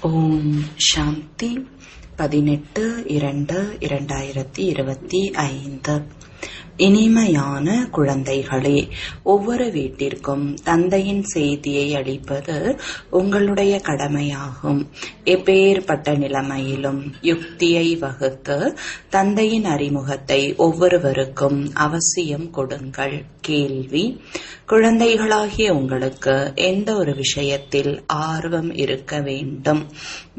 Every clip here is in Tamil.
ஓம் சாந்தி 18/2/2025. இனிமையான குழந்தைகளே, ஒவ்வொரு வீட்டிற்கும் தந்தையின் செய்தியை அளிப்பது உங்களுடைய கடமையாகும். எப்பேற்பட்ட நிலைமையிலும் யுக்தியை வகுத்து தந்தையின் அறிமுகத்தை ஒவ்வொருவருக்கும் அவசியம் கொடுங்கள். கேள்வி: குழந்தைகளாகிய உங்களுக்கு எந்த ஒரு விஷயத்தில் ஆர்வம் இருக்க வேண்டும்?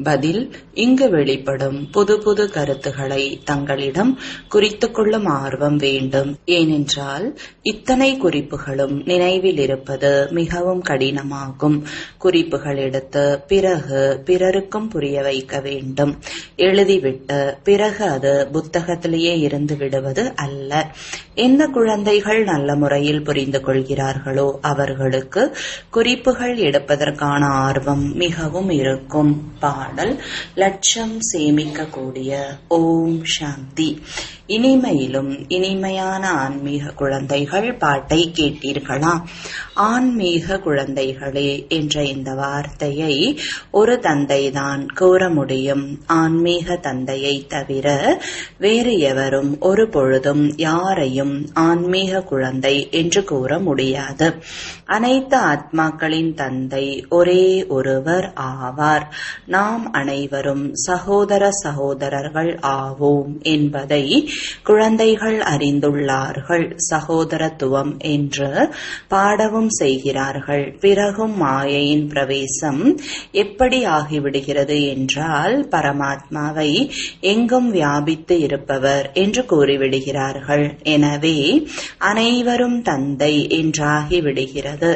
பதில்: இங்கு வெளிப்படும் புது புது கருத்துக்களை தங்களிடம் குறித்துக் கொள்ளும் ஆர்வம் வேண்டும். ஏனென்றால் இத்தனை குறிப்புகளும் நினைவில் இருப்பது மிகவும் கடினமாகும். குறிப்புகள் எடுத்து பிறகு பிறருக்கும் புரிய வைக்க வேண்டும். எழுதிவிட்டு பிறகு அது புத்தகத்திலேயே இருந்து விடுவது அல்ல. எந்த குழந்தைகள் நல்ல முறையில் புரிந்து கொள்கிறார்களோ அவர்களுக்கு குறிப்புகள் எடுப்பதற்கான ஆர்வம் மிகவும் இருக்கும். பாடல்: லட்சம் சேமிக்கக்கூடிய. ஓம் சாந்தி. இனிமையிலும் இனிமையான ஆன்மீக குழந்தைகள், பாட்டை கேட்டீர்களா? ஆன்மீக குழந்தைகளே என்ற இந்த வார்த்தையை ஒரு தந்தைதான் கூற முடியும். ஆன்மீக தந்தையை தவிர வேறு எவரும் ஒரு பொழுதும் யாரையும் ஆன்மீக குழந்தை என்று கூற முடியாது. அனைத்து ஆத்மாக்களின் தந்தை ஒரே ஒருவர் ஆவார். நாம் அனைவரும் சகோதர சகோதரர்கள் ஆவோம் என்பதை குழந்தைகள் அறிந்துள்ளார்கள். சகோதரத்துவம் என்று பாடவும் செய்கிறார்கள். பிறகும் மாயையின் பிரவேசம் எப்படி ஆகிவிடுகிறது என்றால், பரமாத்மாவை எங்கும் வியாபித்து இருப்பவர் என்று கூறிவிடுகிறார்கள். எனவே அனைவரும் தந்தை என்றாகிவிடுகிறது.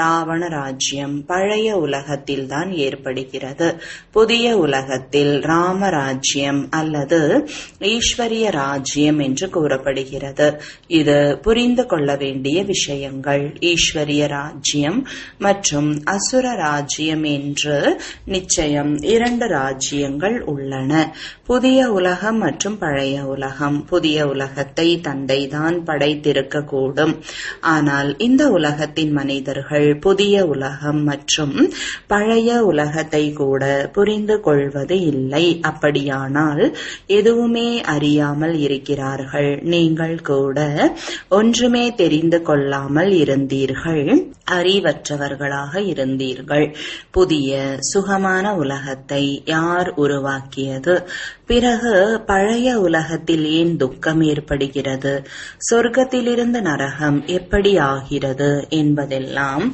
ராவண ராஜ்யம் பழைய உலகத்தில்தான் ஏற்படுகிறது. புதிய உலகத்தில் ராமராஜ்யம் அல்லது ஈஸ்வரிய ராஜ்யம் என்று கூறப்படுகிறது. இது புரிந்து கொள்ள வேண்டிய விஷயங்கள். ஈஸ்வரிய ராஜ்யம் மற்றும் அசுர ராஜ்யம் என்று நிச்சயம் 2 ராஜ்யங்கள் உள்ளன. புதிய உலகம் மற்றும் பழைய உலகம். புதிய உலகத்தை தந்தை தான் படைத்திருக்க கூடும். ஆனால் இந்த உலகத்தின் மனிதர்கள் புதிய உலகம் மற்றும் பழைய உலகத்தை கூட புரிந்து கொள்வது இல்லை. அப்படியானால் எதுவுமே அறியாமல் இருக்கிறார்கள். நீங்கள் கூட ஒன்றுமே தெரிந்து கொள்ளாமல் இருந்தீர்கள். அறிவற்றவர்களாக இருந்தீர்கள். புதிய சுகமான உலகத்தை யார் உருவாக்கியது? பிறகு பழைய உலகத்தில் ஏன் துக்கம் ஏற்படுகிறது? சொர்க்கத்திலிருந்து நரகம் எப்படி ஆகிறது என்பதெல்லாம்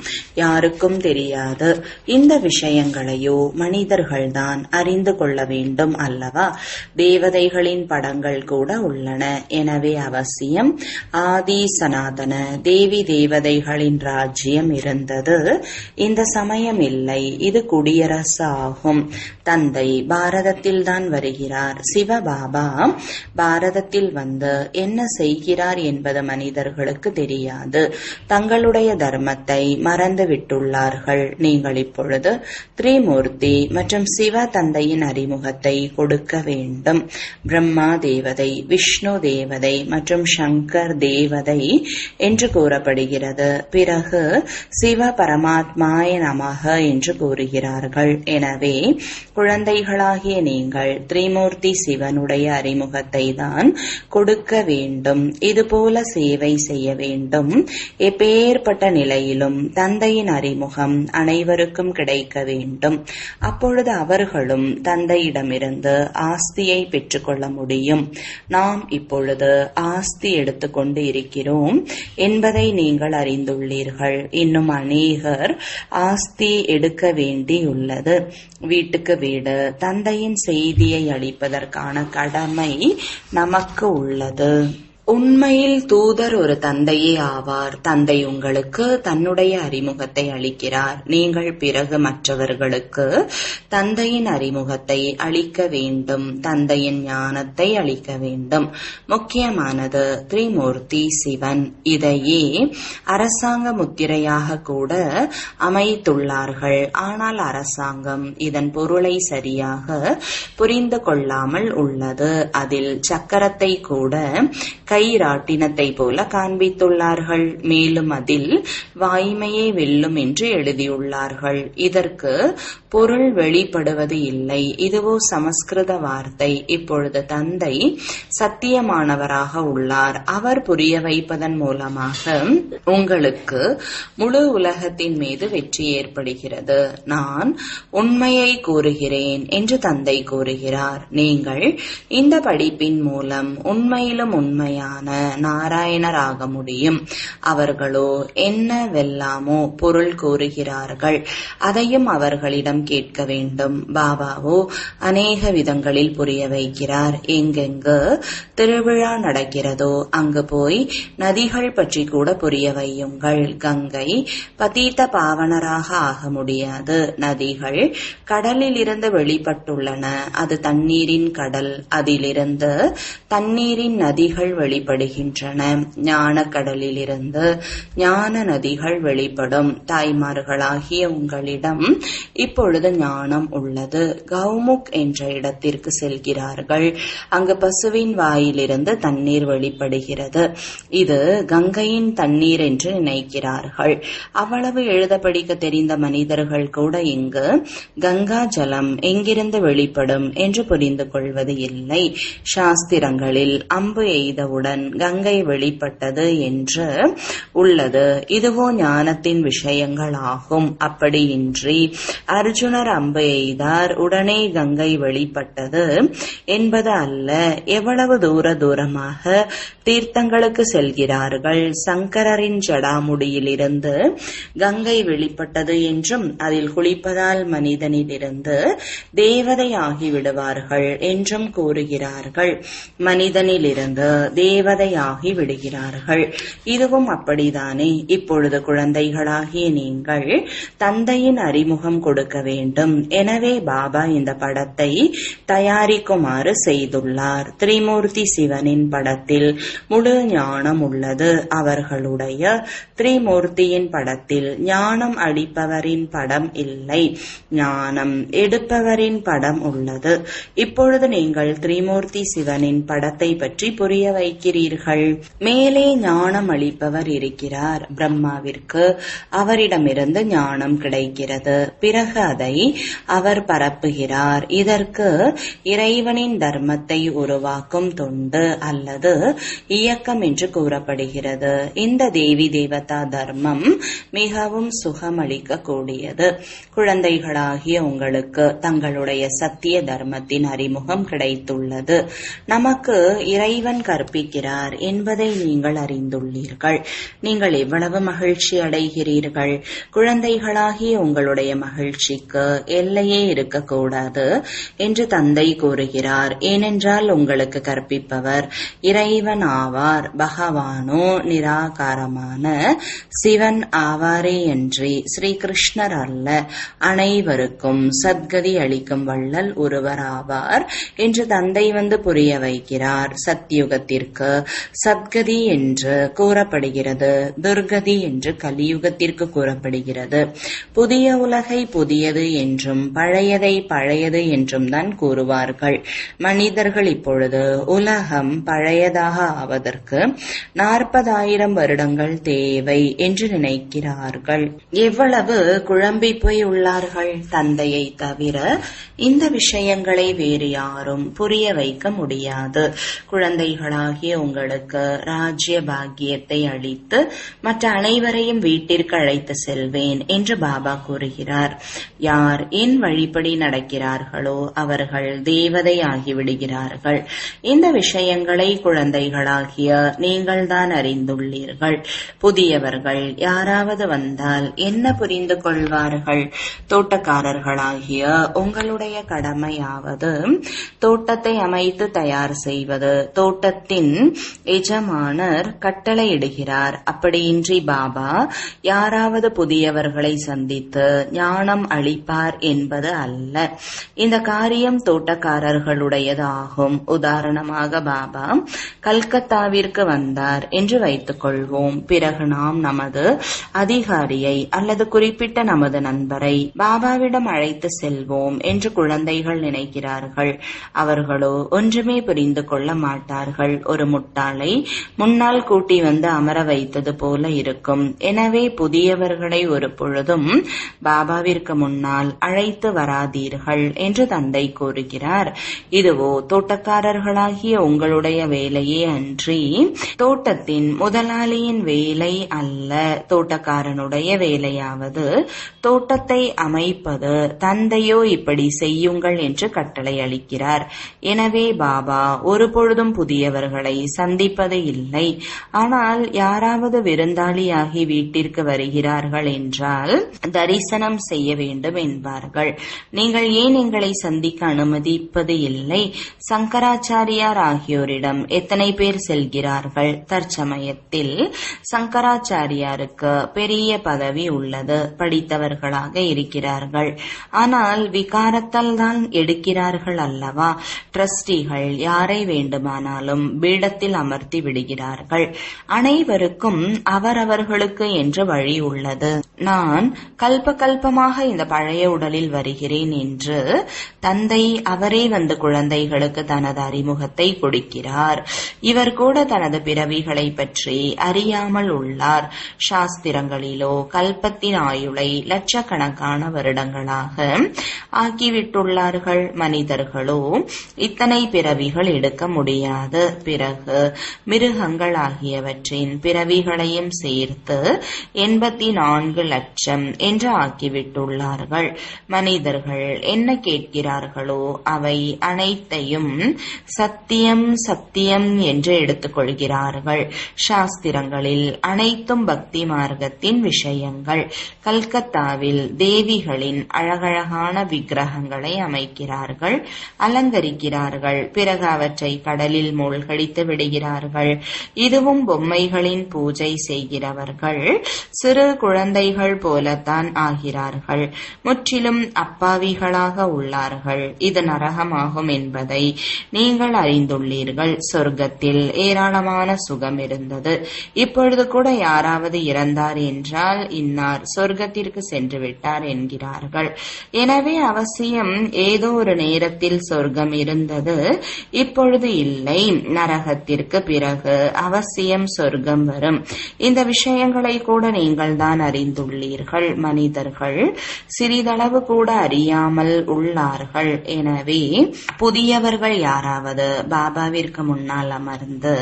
யாருக்கும் தெரியாது. இந்த விஷயங்களையோ மனிதர்கள்தான் அறிந்து கொள்ள வேண்டும் அல்லவா? தேவதைகளின் படங்கள் கூட உள்ளன. எனவே அவசியம் ஆதி சனாதன தேவி தேவதைகளின் ராஜ்யம் இருந்தது. இந்த சமயம் இல்லை. இது குடியரசு ஆகும். தந்தை பாரதத்தில் தான் வருகிறார். சிவபாபா பாரதத்தில் வந்து என்ன செய்கிறார் என்பது மனிதர்களுக்கு தெரியாது. தங்களுடைய தர்மத்தை மறந்து விட்டுள்ளார்கள். நீங்கள் இப்பொழுது திரிமூர்த்தி மற்றும் சிவ தந்தையின் அறிமுகத்தை கொடுக்க வேண்டும். பிரம்மா தேவதை, விஷ்ணு தேவதை மற்றும் சங்கர் தேவதை என்று கூறப்படுகிறது. பிறகு சிவ பரமாத்மாய நமக என்று கூறுகிறார்கள். எனவே குழந்தைகளாகிய நீங்கள் திரிமூர்த்தி சிவனுடைய அறிமுகத்தை தான் கொடுக்க வேண்டும். இதுபோல சேவை செய்ய வேண்டும். எப்பேற்பட்ட நிலையிலும் தந்தையின் அறிமுகம் அனைவருக்கும் கிடைக்க வேண்டும். அப்பொழுது அவர்களும் தந்தையிடமிருந்து ஆஸ்தியை பெற்றுக்கொள்ள முடியும். நாம் இப்பொழுது ஆஸ்தி எடுத்துக்கொண்டு இருக்கிறோம் என்பதை நீங்கள் அறிந்துள்ளீர்கள். இன்னும் அநேகர் ஆஸ்தி எடுக்க வேண்டியுள்ளது. வீட்டுக்கு வீடு தந்தையின் செய்தியை அளிப்பதற்கான கடமை நமக்கு உள்ளது. உண்மையில் தூதர் ஒரு தந்தையே ஆவார். தந்தை உங்களுக்கு தன்னுடைய அறிமுகத்தை அளிக்கிறார். நீங்கள் பிறகு மற்றவர்களுக்கு தந்தையின் அறிமுகத்தை அளிக்க வேண்டும். தந்தையின் ஞானத்தை அளிக்க வேண்டும். முக்கியமானது திரிமூர்த்தி சிவன். இதையே அரசாங்க முத்திரையாக கூட அமைத்துள்ளார்கள். ஆனால் அரசாங்கம் இதன் பொருளை சரியாக புரிந்து கொள்ளாமல் உள்ளது. அதில் சக்கரத்தை கூட கைராட்டினத்தை போல காண்பித்துள்ளார்கள். மேலும் அதில் வாய்மையே வெல்லும் என்று எழுதியுள்ளார்கள். இதற்கு பொருள் வெளிப்படுவது இல்லை. இதுவோ சமஸ்கிருத வார்த்தை. இப்பொழுது தந்தை சத்தியமானவராக உள்ளார். அவர் புரிய வைப்பதன் மூலமாக உங்களுக்கு முழு உலகத்தின் மீது வெற்றி ஏற்படுகிறது. நான் உண்மையை கூறுகிறேன் என்று தந்தை கூறுகிறார். நீங்கள் இந்த படிப்பின் மூலம் உண்மையிலும் உண்மையான நாராயணராக முடியும். அவர்களோ என்ன வெல்லாமோ பொருள் கூறுகிறார்கள். அதையும் அவர்களிடம் கேட்க வேண்டும். பாபாவோ அநேக விதங்களில் புரிய வைக்கிறார். எங்கெங்கு திருவிழா நடக்கிறதோ அங்கு போய் நதிகள் பற்றி கூட புரிய வையுங்கள். கங்கை பதீத பாவனராக ஆக முடியாது. நதிகள் கடலில் இருந்து வெளிப்பட்டுள்ளன. அது தண்ணீரின் கடல். அதிலிருந்து தண்ணீரின் நதிகள் வெளிப்படுகின்றன. ஞான கடலில் இருந்து ஞான நதிகள் வெளிப்படும். தாய்மார்களாகிய உங்களிடம் இப்பொழுது ஞானம் உள்ளது. கௌமுக் என்ற இடத்திற்கு செல்கிறார்கள். அங்கு பசுவின் வாயிலிருந்து தண்ணீர் வெளிப்படுகிறது. இது கங்கையின் தண்ணீர் என்று நினைக்கிறார்கள். அவ்வளவு எழுத படிக்க தெரிந்த மனிதர்கள் கூட இங்கு கங்கா ஜலம் எங்கிருந்து வெளிப்படும் என்று புரிந்து கொள்வது இல்லை. சாஸ்திரங்களில் அம்பு எய்தவுடன் கங்கை வெளிப்பட்டது என்று உள்ளது. இதுவோ ஞானத்தின் விஷயங்கள் ஆகும். அப்படியின்றி அர்ஜுனர் அம்பு எய்தார், உடனே கங்கை வெளிப்பட்டது என்பது அல்ல. எவ்வளவு தூரமாக தீர்த்தங்களுக்கு செல்கிறார்கள். சங்கரரின் ஜடாமுடியிலிருந்து கங்கை வெளிப்பட்டது என்றும் அதில் குளிப்பதால் மனிதனிலிருந்து தேவதை ஆகிவிடுவார்கள் என்றும் கூறுகிறார்கள். மனிதனிலிருந்து தேவதையாகி விடுகிறார்கள். இதுவும் அப்படித்தானே. இப்பொழுது குழந்தைகளாகிய நீங்கள் தந்தையின் அறிமுகம் கொடுக்க வேண்டும். எனவே பாபா இந்த படத்தை தயாரிக்குமாறு செய்துள்ளார். திரிமூர்த்தி சிவனின் படத்தில் முழு ஞானம் உள்ளது. அவர்களுடைய திரிமூர்த்தியின் படத்தில் ஞானம் அளிப்பவரின் படம் இல்லை, ஞானம் எடுப்பவரின் படம் உள்ளது. இப்பொழுது நீங்கள் திரிமூர்த்தி சிவனின் படத்தை பற்றி புரிய வைக்கிறீர்கள். மேலே ஞானம் அளிப்பவர் இருக்கிறார். பிரம்மாவிற்கு அவரிடமிருந்து ஞானம் கிடைக்கிறது. பிறகு அதை அவர் பரப்புகிறார். இதற்கு இறைவனின் தர்மத்தை உருவாக்கும் தொண்டு அல்லது இயக்கம் என்று கூறப்படுகிறது. இந்த தேவி தேவதா தர்மம் மிகவும் சுகமளிக்க கூடியது. குழந்தைகளாகிய உங்களுக்கு தங்களுடைய சத்திய தர்மத்தின் அறிமுகம் கிடைத்துள்ளது. நமக்கு இறைவன் கற்பிக்கிறார் என்பதை நீங்கள் அறிந்துள்ளீர்கள். நீங்கள் எவ்வளவு மகிழ்ச்சி அடைகிறீர்கள். குழந்தைகளாகிய உங்களுடைய மகிழ்ச்சிக்கு எல்லையே இருக்கக்கூடாது என்று தந்தை கூறுகிறார். ஏனென்றால் உங்களுக்கு கற்பிப்பவர் இறைவன் ஆவார். பகவானோ நிராகாரமான சிவன் ஆவாரே அன்றி ஸ்ரீகிருஷ்ணர் அல்ல. அனைவருக்கும் சத்கதி அளிக்கும் வள்ளல் ஒருவர் ஆவார் என்று தந்தை வந்து புரிய வைக்கிறார். சத்யுகத்திற்கு சத்கதி என்று கூறப்படுகிறது. துர்கதி என்று கலியுகத்திற்கு கூறப்படுகிறது. புதிய உலகை புதியது என்றும் பழையதை பழையது என்றும் தான் கூறுவார்கள். மனிதர்கள் இப்பொழுது உலகம் பழையதாக ஆவதற்கு 40,000 வருடங்கள் தேவை என்று நினைக்கிறார்கள். எவ்வளவு குழம்பி போய் உள்ளார்கள். தந்தையை தவிர இந்த விஷயங்களை வேறு யாரும் புரிய வைக்க முடியாது. குழந்தைகளாகிய உங்களுக்கு ராஜ்ய பாக்கியத்தை அளித்து மற்ற அனைவரையும் வீட்டிற்கு அழைத்து செல்வேன் என்று பாபா கூறுகிறார். யார் என் வழிப்படி நடக்கிறார்களோ அவர்கள் தேவதை ஆகிவிடுகிறார்கள். இந்த விஷயங்களை குழந்தைகளாகிய நீங்கள்தான் அறிந்துள்ளீர்கள். புதியவர்கள் யாராவது வந்தால் என்ன புரிந்து கொள்வார்கள்? தோட்டக்காரர்களாகிய உங்களுடைய கடமையாவது தோட்டத்தை அமைத்து தயார் செய்வது. தோட்டத்தின் எஜமானர் கட்டளையிடுகிறார். அப்படியின்றி பாபா யாராவது புதியவர்களை சந்தித்து ஞானம் அளிப்பார் என்பது அல்ல. இந்த காரியம் தோட்டக்காரர்களுடையதாகும். உதாரணமாக பாபா கல்கத்தாவிற்கு வந்தார் என்று வைத்துக் கொள்வோம். பிறகு நாம் நமது அதிகாரியை அல்லது குறிப்பிட்ட நமது நண்பரை பாபாவிடம் அழைத்து செல்வோம் என்று குழந்தைகள் நினைக்கிறார்கள். அவர்களோ ஒன்றுமே புரிந்து கொள்ள மாட்டார்கள். ஒரு ஒரு முட்டாளை முன்னால் கூட்டி வந்து அமர வைத்தது போல இருக்கும். எனவே புதியவர்களை ஒரு பொழுதும் பாபாவிற்கு முன்னால் அழைத்து வராதீர்கள் என்று தந்தை கூறுகிறார். இதுவோ தோட்டக்காரர்களாகிய உங்களுடைய வேலையே அன்றி தோட்டத்தின் முதலாளியின் வேலை அல்ல. தோட்டக்காரனுடைய வேலையாவது தோட்டத்தை அமைப்பது. தந்தையோ இப்படி செய்யுங்கள் என்று கட்டளை அளிக்கிறார். எனவே பாபா ஒரு பொழுதும் புதியவர்களை சந்திப்பது இல்லை. ஆனால் யாராவது விருந்தாளியாகி வீட்டிற்கு வருகிறார்கள் என்றால் தரிசனம் செய்ய வேண்டும் என்பார்கள். நீங்கள் ஏன் எங்களை சந்திக்க அனுமதிப்பது இல்லை? சங்கராச்சாரியார் ஆகியோரிடம் எத்தனை பேர் செல்கிறார்கள்? தற்சமயத்தில் சங்கராச்சாரியாருக்கு பெரிய பதவி உள்ளது, படித்தவர்களாக இருக்கிறார்கள். ஆனால் விகாரத்தால் தான் எடுக்கிறார்கள் அல்லவா? ட்ரஸ்டிகள் யாரை வேண்டுமானாலும் பீடத்தில் அமர்த்தி விடுகிறார்கள். அனைவருக்கும் அவரவர்களுக்கு என்று வழி உள்ளது. நான் கல்பகல்பமாக இந்த பழைய உடலில் வருகிறேன் என்று தந்தை அவரே வந்து குழந்தைகளுக்கு தனது அறிமுகத்தை கொடுக்கிறார். இவர் கூட தனது பிறவிகளை பற்றி அறியாமல் உள்ளார். சாஸ்திரங்களிலோ கல்பத்தின் ஆயுளை லட்சக்கணக்கான வருடங்களாக ஆக்கிவிட்டுள்ளார்கள். மனிதர்களோ இத்தனை பிறவிகள் எடுக்க முடியாது. பிறகு மிருகங்கள் ஆகியவற்றின் பிறவிகளையும் சேர்த்து 84 லட்சம் என்று ஆக்கிவிட்டுள்ளார்கள். மனிதர்கள் என்ன கேட்கிறார்களோ அவை அனைத்தையும் சத்தியம் சத்தியம் என்று எடுத்துக்கொள்கிறார்கள். சாஸ்திரங்களில் அனைத்தும் பக்தி மார்க்கத்தின் விஷயங்கள். கல்கத்தாவில் தேவிகளின் அழகழகான விக்கிரகங்களை அமைக்கிறார்கள், அலங்கரிக்கிறார்கள். பிறகு அவற்றை கடலில் மூழ்கடித்து விடுகிறார்கள். இதுவும் பொம்மைகளின் பூஜை செய்கிறவர்கள் சிறு குழந்தைகள் போலத்தான் ஆகிறார்கள். முற்றிலும் அப்பாவிகளாக உள்ளார்கள். இது நரகமாகும் என்பதை நீங்கள் அறிந்துள்ளீர்கள். சொர்க்கத்தில் ஏராளமான சுகம் இருந்தது. இப்பொழுது கூட யாராவது இறந்தார் என்றால் இன்னார் சொர்க்கத்திற்கு சென்று விட்டார் என்கிறார்கள். எனவே அவசியம் ஏதோ ஒரு நேரத்தில் சொர்க்கம் இருந்தது, இப்பொழுது இல்லை. நரகத்திற்கு பிறகு அவசியம் சொர்க்கம் வரும். இந்த விஷயங்களை கூட நீங்கள் தான் அறிந்துள்ளீர்கள். மனிதர்கள் சிறிதளவு கூட அறியாமல் உள்ளார்கள். எனவே புதியவர்கள் யாராவது பாபாவிற்கு முன்னால் அமர்ந்து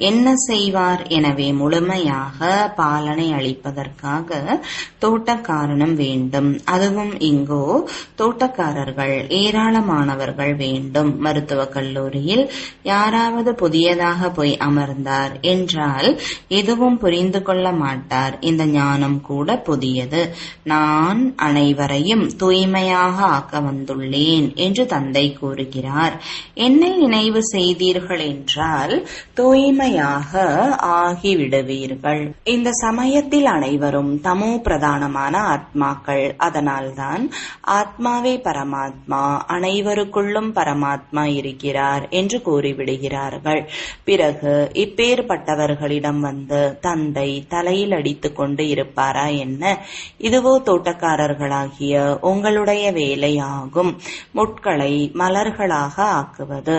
என்ன செய்வார்? எனவே முழுமையாக பாலனை அளிப்பதற்காக தோட்டக்காரனும் வேண்டும். அதுவும் இங்கோ தோட்டக்காரர்கள் ஏராளமானவர்கள் வேண்டும். மருத்துவக் கல்லூரியில் யாராவது புதியதாக போய் அமர்ந்தார் என்றால் எதுவும் புரிந்து கொள்ள மாட்டார். இந்த ஞானம் கூட புதியது. நான் அனைவரையும் தூய்மையாக ஆக்க வந்துள்ளேன் என்று தந்தை கூறுகிறார். என்னை நினைவு செய்தீர்கள் என்றால் தூய்மையாக ஆகிவிடுவீர்கள். இந்த சமயத்தில் அனைவரும் தமோ பிரதானமான ஆத்மாக்கள். அதனால்தான் ஆத்மாவே பரமாத்மா, அனைவருக்குள்ளும் பரமாத்மா இருக்கிறார் என்று கூறிவிடுகிறார்கள். பிறகு இப்பேற்பட்டவர்களிடம் வந்து தந்தை தலையில் அடித்துக் கொண்டு இருப்பாரா என்ன? இதுவோ தோட்டக்காரர்களாகிய உங்களுடைய வேலையாகும். முட்களை மலர்களாக ஆக்குவது.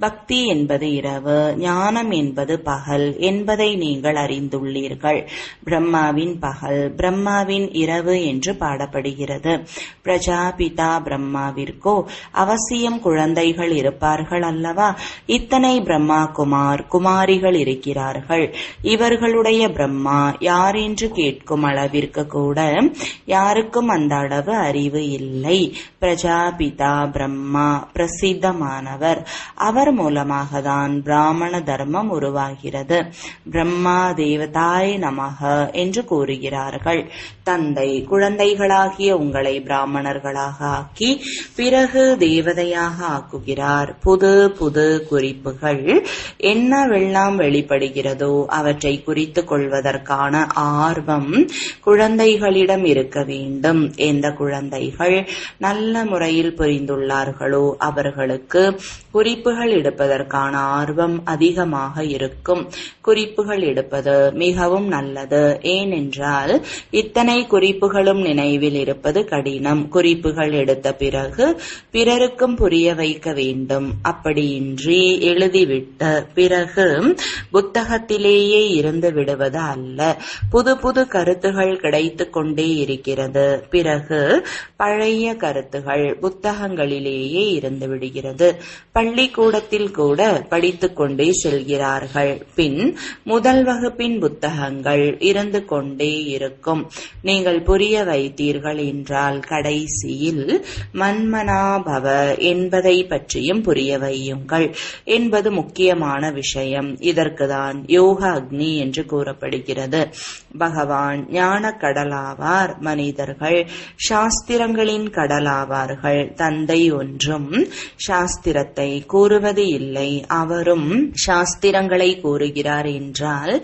பக்தி என்பது இரவு, ஞானம் என்பது பகல் என்பதை நீங்கள் அறிந்துள்ளீர்கள். பிரம்மாவின் பகல், பிரம்மாவின் இரவு என்று பாடப்படுகிறது. பிரஜாபிதா பிரம்மாவிற்கோ அவசியம் குழந்தைகள் இருப்பார்கள் அல்லவா? இத்தனை பிரம்மா குமாரிகள் இருக்கிறார்கள். இவர்களுடைய பிரம்மா யார் என்று கேட்கும் அளவிற்கு கூட யாருக்கும் அந்த அளவு அறிவு இல்லை. பிரஜாபிதா பிரம்மா பிரசித்தமானவர். அவர் மூலமாக தான் பிராமண தர்மம் உருவாகிறது. பிரம்மா தேவதாய் நமக என்று கூறுகிறார்கள். தந்தை குழந்தைகளாகிய உங்களை பிராமணர்களாக ஆக்கி பிறகு தேவதையாக ஆக்குகிறார். புது புது குறிப்புகள் என்னவெல்லாம் வெளிப்படுகிறதோ அவற்றை குறித்துக் கொள்வதற்கான ஆர்வம் குழந்தைகளிடம் இருக்க வேண்டும். எந்த குழந்தைகள் நல்ல முறையில் புரிந்துள்ளார்களோ அவர்களுக்கு குறிப்புகள் எடுப்பதற்கான ஆர்வம் அதிகமாக இருக்கும். குறிப்புகள் எடுப்பது மிகவும் நல்லது. ஏனென்றால் இத்தனை குறிப்புகளும் நினைவில் இருப்பது கடினம். குறிப்புகள் எடுத்த பிறகு பிறருக்கும் புரிய வைக்க வேண்டும். அப்படியின்றி எழுதிவிட்டு பிறகு புத்தகத்திலேயே இருந்து விடுவது அல்ல. புது புது கருத்துகள் கிடைத்து கொண்டே இருக்கிறது. பிறகு பழைய கருத்துகள் புத்தகங்களிலேயே இருந்து விடுகிறது. பள்ளிக்கூடத்தில் கூட படித்துக் கொண்டே செல்கிறார்கள். பின் முதல் வகுப்பின் புத்தகங்கள் இருந்து கொண்டே இருக்கும். நீங்கள் புரிய வைத்தீர்கள் என்றால் கடைசியில் மன்மனாபவ என்பதை பற்றியும் புரிய வையுங்கள் என்பது முக்கியமான விஷயம். இதற்குதான் யோக அக்னி என்று கூறப்படுகிறது. பகவான் ஞான கடலாவார். மனிதர்கள் சாஸ்திரங்களின் கடலாவார்கள். தந்தை ஒன்றும் சாஸ்திரத்தை கூறுவது இல்லை, அவரும் சாஸ்திரங்களை கூறுகிறார் என்றால்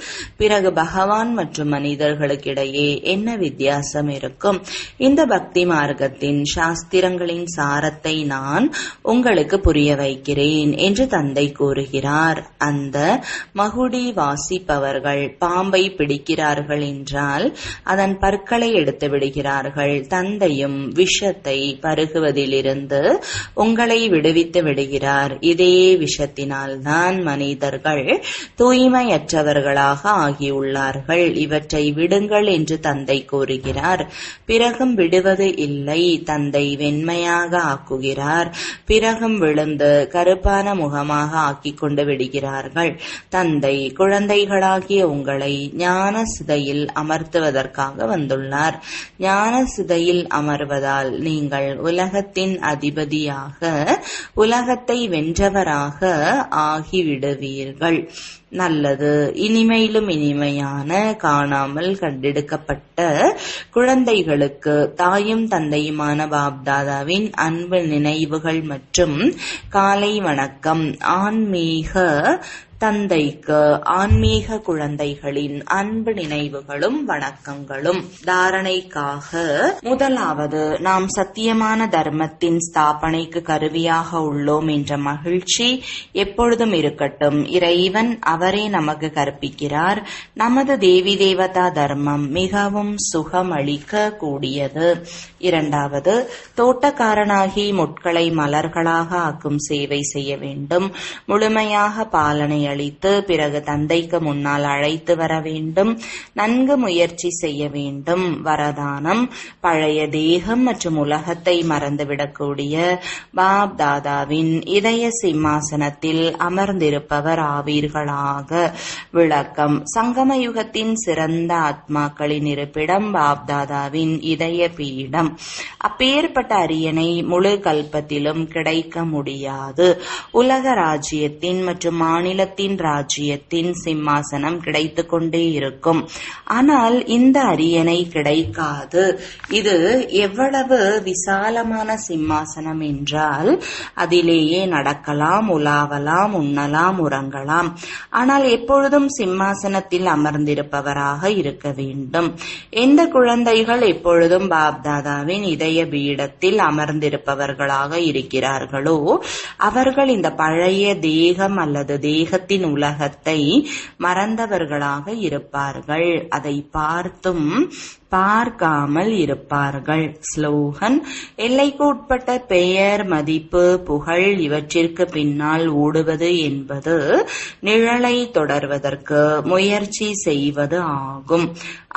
பிறகு பகவான் மற்றும் மனிதர்களுக்கிடையே என்ன வித்தியாசம் இருக்கும்? இந்த பக்தி மார்க்கத்தின் சாஸ்திரங்களின் சாரத்தை நான் உங்களுக்கு புரிய வைக்கிறேன் என்று தந்தை கூறுகிறார். அந்த மகுடி வாசிப்பவர்கள் பாம்பை பிடிக்கிறார்கள் என்றால் அதன் பற்களை எடுத்து விடுகிறார்கள். தந்தையும் விஷத்தை பருகுவதிலிருந்து உங்களை விடுவித்து விடுகிறார். இதே விஷத்தினால் தான் மனிதர்கள் தூய்மையற்றவர்களாக ஆகியுள்ளார்கள். இவற்றை விடுங்கள் என்று தந்தை கூறுகிறார். பிறகும் விடுவது இல்லை. தந்தை வெண்மையாக ஆக்குகிறார். பிறகும் விழுந்து கருப்பான முகமாக ஆக்கிக் கொண்டு விடுகிறார்கள். தந்தை குழந்தைகளாகிய உங்களை ஞான சிதையில் அமர்த்துவதற்காக வந்துள்ளார். ஞான சிதையில் அமர்வதால் நீங்கள் உலகத்தின் அதிபதியாக, உலகத்தை வென்றவராக ஆகிவிடுவீர்கள். நல்லது. இனிமையிலும் இனிமையான காணாமல் கண்டெடுக்கப்பட்ட குழந்தைகளுக்கு தாயும் தந்தையுமான பாப்தாதாவின் அன்பு நினைவுகள் மற்றும் காலை வணக்கம். ஆன்மீக தந்தைக்கு ஆன்மீக குழந்தைகளின் அன்பு நினைவுகளும் வணக்கங்களும். தாரணைக்காக முதலாவது, நாம் சத்தியமான தர்மத்தின் ஸ்தாபனைக்கு கருவியாக உள்ளோம் என்ற மகிழ்ச்சி எப்பொழுதும் இருக்கட்டும். இறைவன் அவரே நமக்கு கற்பிக்கிறார். நமது தேவி தேவதா தர்மம் மிகவும் சுகமளிக்க கூடியது. இரண்டாவது, தோட்டக்காரனாகி முட்களை மலர்களாக ஆக்கும் சேவை செய்ய வேண்டும். முழுமையாக பாலனை அளித்து பிறகு தந்தைக்கு முன்னால் அழைத்து வர வேண்டும். நன்கு முயற்சி செய்ய வேண்டும். வரதானம், பழைய தேகம் மற்றும் உலகத்தை மறந்துவிடக்கூடிய பாப் தாதாவின் இதய சிம்மாசனத்தில் அமர்ந்திருப்பவர் ஆவீர்களாக. விளக்கம், சங்கம யுகத்தின் சிறந்த ஆத்மாக்களின் இருப்பிடம் பாப் தாதாவின் இதய பீடம். அப்பேற்பட்ட அரியணை முழு கல்பத்திலும் கிடைக்க முடியாது. உலக ராஜ்யத்தின் மற்றும் மாநிலத்தின் ராஜ்யத்தின் சிம்மாசனம் கிடைத்து கொண்டே இருக்கும். ஆனால் இந்த அரியணை கிடைக்காது. இது எவ்வளவு விசாலமான சிம்மாசனம் என்றால் அதிலேயே நடக்கலாம், உலாவலாம், உண்ணலாம், உறங்கலாம். ஆனால் எப்பொழுதும் சிம்மாசனத்தில் அமர்ந்திருப்பவராக இருக்க வேண்டும். எந்த குழந்தைகள் எப்பொழுதும் பாப்தாதாவின் இதய பீடத்தில் அமர்ந்திருப்பவர்களாக இருக்கிறார்களோ அவர்கள் இந்த பழைய தேகம் அல்லது தேகத்தின் உலகத்தை மறந்தவர்களாக இருப்பார்கள். அதை பார்த்தும் பார்க்காமல் இருப்பார்கள். ஸ்லோகன், எல்லைக்கு உட்பட்ட பெயர், மதிப்பு, புகழ் இவற்றிற்கு பின்னால் ஓடுவது என்பது நிழலை தொடர்வதற்கு முயற்சி செய்வது ஆகும்.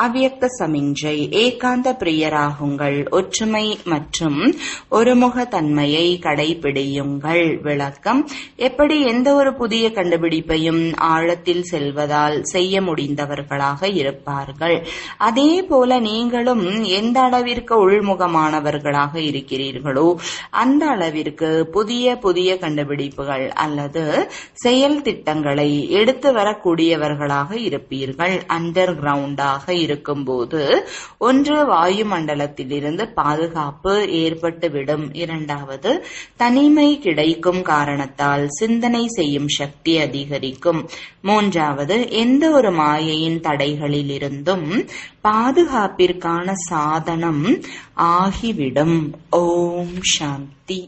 அவ்யக்த சமிஞ்சை, ஏகாந்த பிரியராகுங்கள். ஒற்றுமை மற்றும் ஒருமுக தன்மையை கடைபிடியுங்கள். விளக்கம், எப்படி எந்த ஒரு புதிய கண்டுபிடிப்பையும் ஆழத்தில் செல்வதால் செய்ய முடிந்தவர்களாக இருப்பார்கள், அதே போல நீங்களும் எந்த அளவிற்கு உள்முகமானவர்களாக இருக்கிறீர்களோ அந்த அளவிற்கு புதிய புதிய கண்டுபிடிப்புகள் அல்லது செயல் திட்டங்களை எடுத்து வரக்கூடியவர்களாக இருப்பீர்கள். அண்டர் கிரவுண்டாக இருக்கும்போது ஒன்று, வாயு மண்டலத்திலிருந்து பாதுகாப்பு ஏற்பட்டுவிடும். இரண்டாவது, தனிமை கிடைக்கும் காரணத்தால் சிந்தனை செய்யும் சக்தி அதிகரிக்கும். மூன்றாவது, எந்த ஒரு மாயையின் தடைகளில் இருந்தும் பாதுகாப்பிற்கான சாதனம் ஆகிவிடும். ஓம் சாந்தி.